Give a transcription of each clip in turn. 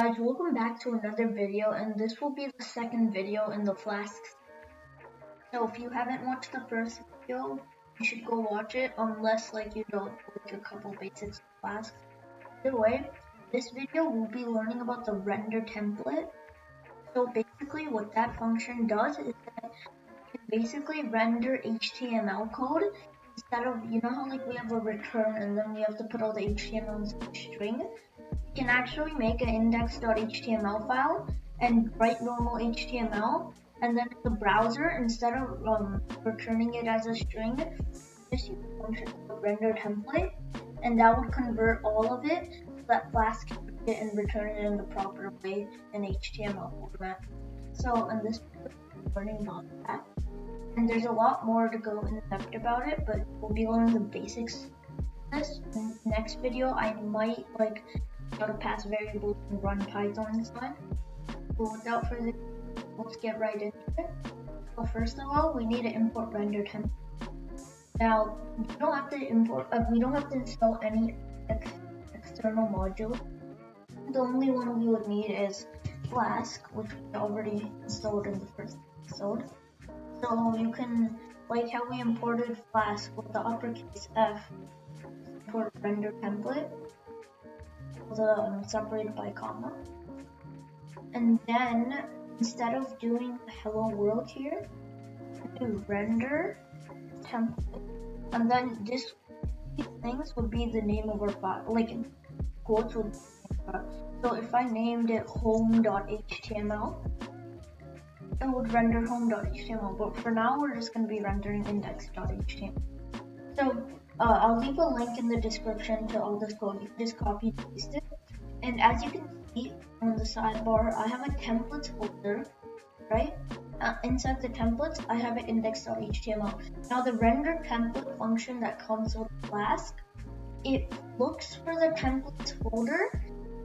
Guys, welcome back to another video, and this will be the second video in the Flask. So if you haven't watched the first video, you should go watch it, unless you don't like a couple basics of Flask. Either way, this video we'll be learning about the render template. So basically what that function does is that it can basically render HTML code instead of, you know how we have a return and then we have to put all the HTML into a string? You can actually make an index.html file and write normal HTML, and then in the browser, instead of returning it as a string, just use the function called render template, and that would convert all of it so that Flask can read it and return it in the proper way in HTML format. So in this video, we're learning about that, and there's a lot more to go in depth about it, but we'll be learning the basics of this. In the next video, I might how to pass variables and run Python inside. But without further ado, let's get right into it. So first of all, we need to import render template. Now, we don't have to install any external module. The only one we would need is Flask, which we already installed in the first episode. So you can, like how we imported Flask with the uppercase F, import render template, separated by comma, and then instead of doing hello world here, do render template, and then these things would be the name of our file, in quotes would be. So if I named it home.html, it would render home.html, but for now we're just going to be rendering index.html. So I'll leave a link in the description to all this code. You can just copy and paste it. And as you can see on the sidebar, I have a templates folder, right? Inside the templates, I have an index.html. Now the render template function that comes with Flask, it looks for the templates folder,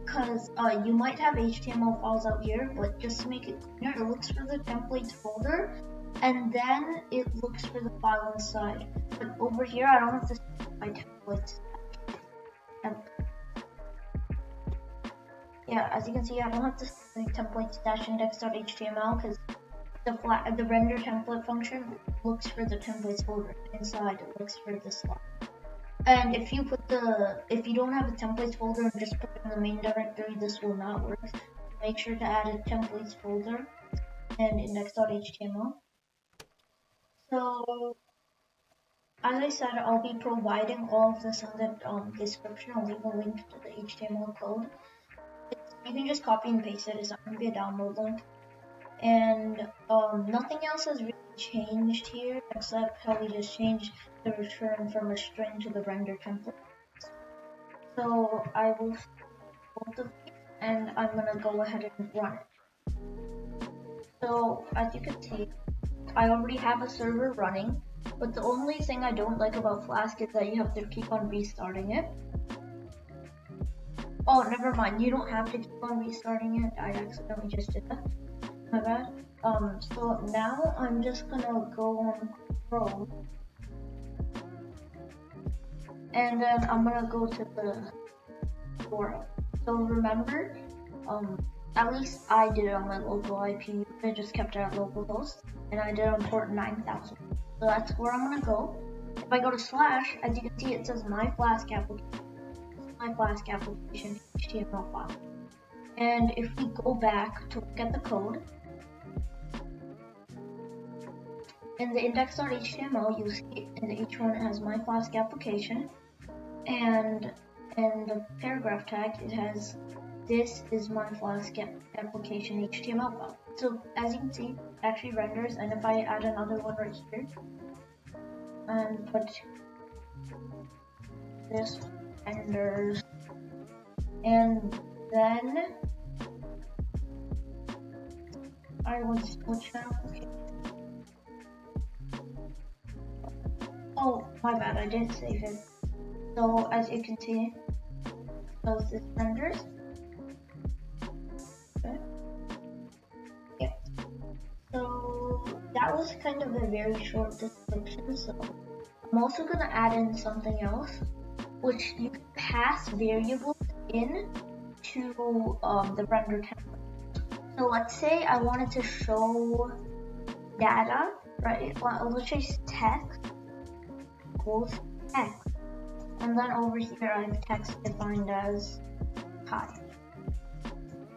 because you might have HTML files out here, but just to make it clear, it looks for the templates folder, and then it looks for the file inside. But over here, I don't have to set my templates. Yeah, as you can see, I don't have to set templates-index.html because the render template function looks for the templates folder. Inside, it looks for this line. And if you don't have a templates folder and just put it in the main directory, this will not work. Make sure to add a templates folder and index.html. So, as I said, I'll be providing all of this in the description. I'll leave a link to the HTML code. You can just copy and paste it. It's not going to be a download link. And nothing else has really changed here except how we just changed the return from a string to the render template. So I will both of these, and I'm going to go ahead and run it. So as you can see, I already have a server running, but the only thing I don't like about Flask is that you have to keep on restarting it. Oh, never mind, you don't have to keep on restarting it. I accidentally just did that. My bad. So now I'm just gonna go on Chrome, and then I'm gonna go to the forum. So remember, at least I did it on my local IP. I just kept it at localhost, and I did on port 9000. So that's where I'm gonna go. If I go to slash, as you can see, it says my Flask application. My Flask application HTML file. And if we go back to look at the code, in the index.html, you see in each one it has my Flask application, and in the paragraph tag it has this is my Flask application HTML file. So as you can see, it actually renders, and if I add another one right here and put this renders, and then I will switch application. Oh, my bad, I didn't save it. So as you can see, so this renders. Okay. Yeah. So that was kind of a very short description. So I'm also gonna add in something else, which you can pass variables in to the render template. So let's say I wanted to show data, right? Well, let's say text equals text, and then over here I have text defined as hi.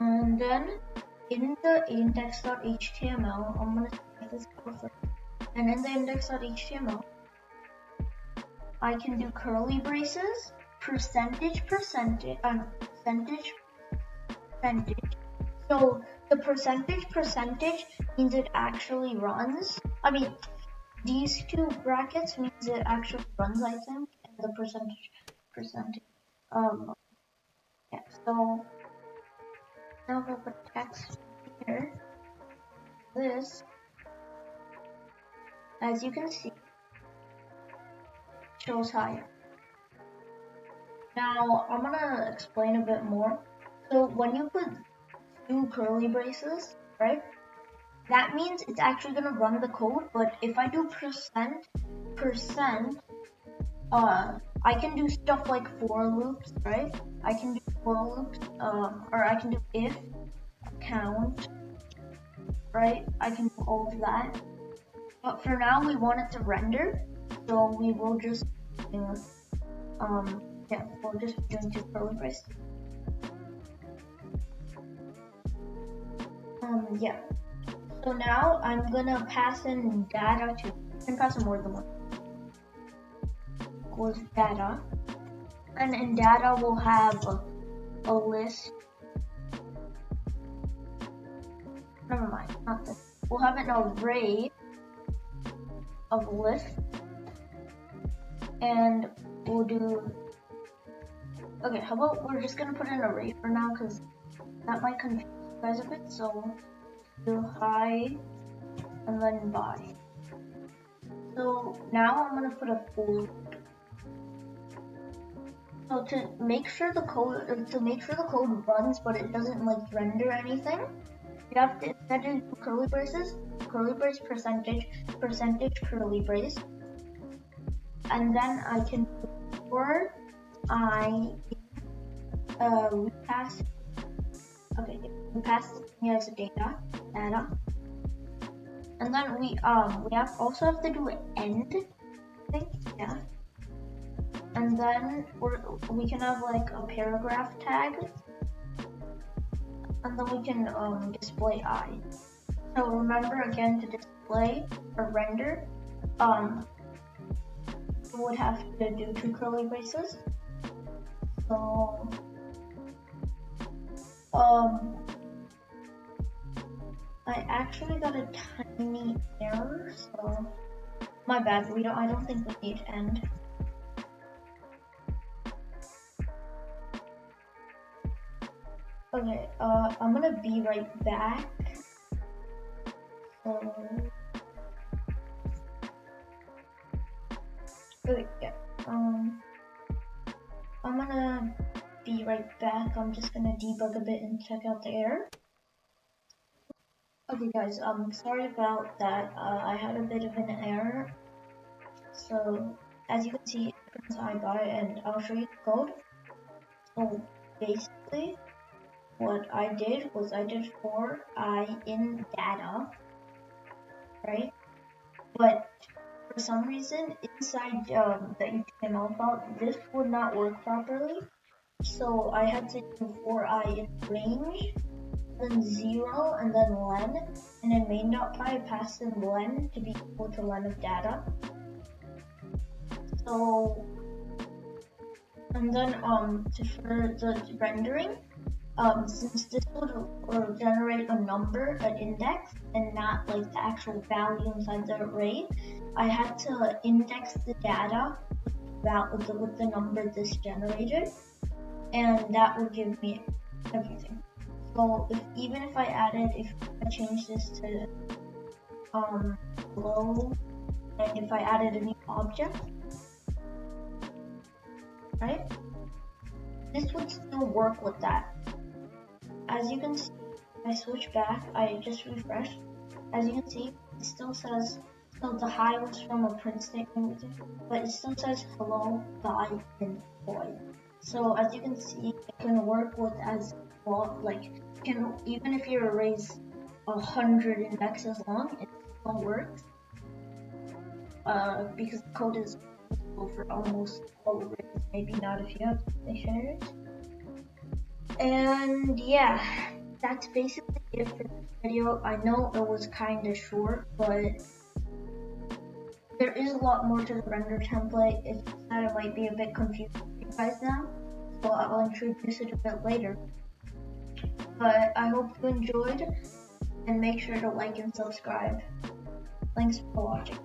And then in the index.html, I'm gonna take this out first. And in the index.html, I can do curly braces, percentage. So the percentage means it actually runs. I mean, these two brackets means it actually runs, I think, and the percentage. Yeah. So now if I put text here, this, as you can see, shows higher. Now I'm gonna explain a bit more. So when you put two curly braces, right? That means it's actually gonna run the code, but if I do percent, I can do stuff like for loops, right? I can do for loops, or I can do if, count, right? I can do all of that. But for now, we want it to render, so we will just, yeah, we'll just be doing two curly braces. Yeah. So now I'm gonna pass in data to, I can pass in more than one. Equals data, and in data we'll have a list. Never mind, not this. We'll have an array of lists, and we'll do. Okay, how about we're just gonna put an array for now because that might confuse you guys a bit. So do hi and then bye. So now I'm gonna put a for. So to make sure the code runs, but it doesn't like render anything, you have to instead of do curly braces, curly brace percentage curly brace, and then I can do for I we pass. Okay, we pass here as data, and then we also have to do an end thing, yeah. And then we can have like a paragraph tag, and then we can display I. So remember again, to display or render, you would have to do two curly braces. So I actually got a tiny error, so my bad. I don't think we need end. Okay, I'm gonna be right back. Okay, yeah. I'm gonna be right back. I'm just gonna debug a bit and check out the error. Okay, guys. Sorry about that. I had a bit of an error. So as you can see, it prints I by, and I'll show you the code. So basically, what I did was I did for I in data, right? But for some reason, inside the HTML file, this would not work properly. So I had to do for I in range, then 0, and then len. And in main.py, I passed in len to be equal to len of data. So, and then for the rendering, since this would generate a number, an index, and not like the actual value inside the array, I had to index the data with the number this generated, and that would give me everything. So even if I change this to hello, and if I added a new object, right, this would still work with that. As you can see, I switch back, I just refresh. As you can see, it still says, so the hi was from a print statement, but it still says hello, bye, and boy. So as you can see, it can work with as well, like can even if your array is 100 indexes long, it still works. Because the code is usable for almost all arrays, maybe not if you have dictionaries. And yeah, that's basically it for this video. I know it was kind of short, but there is a lot more to the render template. It's just that it might be a bit confusing for you guys now, so I'll introduce it a bit later. But I hope you enjoyed, and make sure to like and subscribe. Thanks for watching.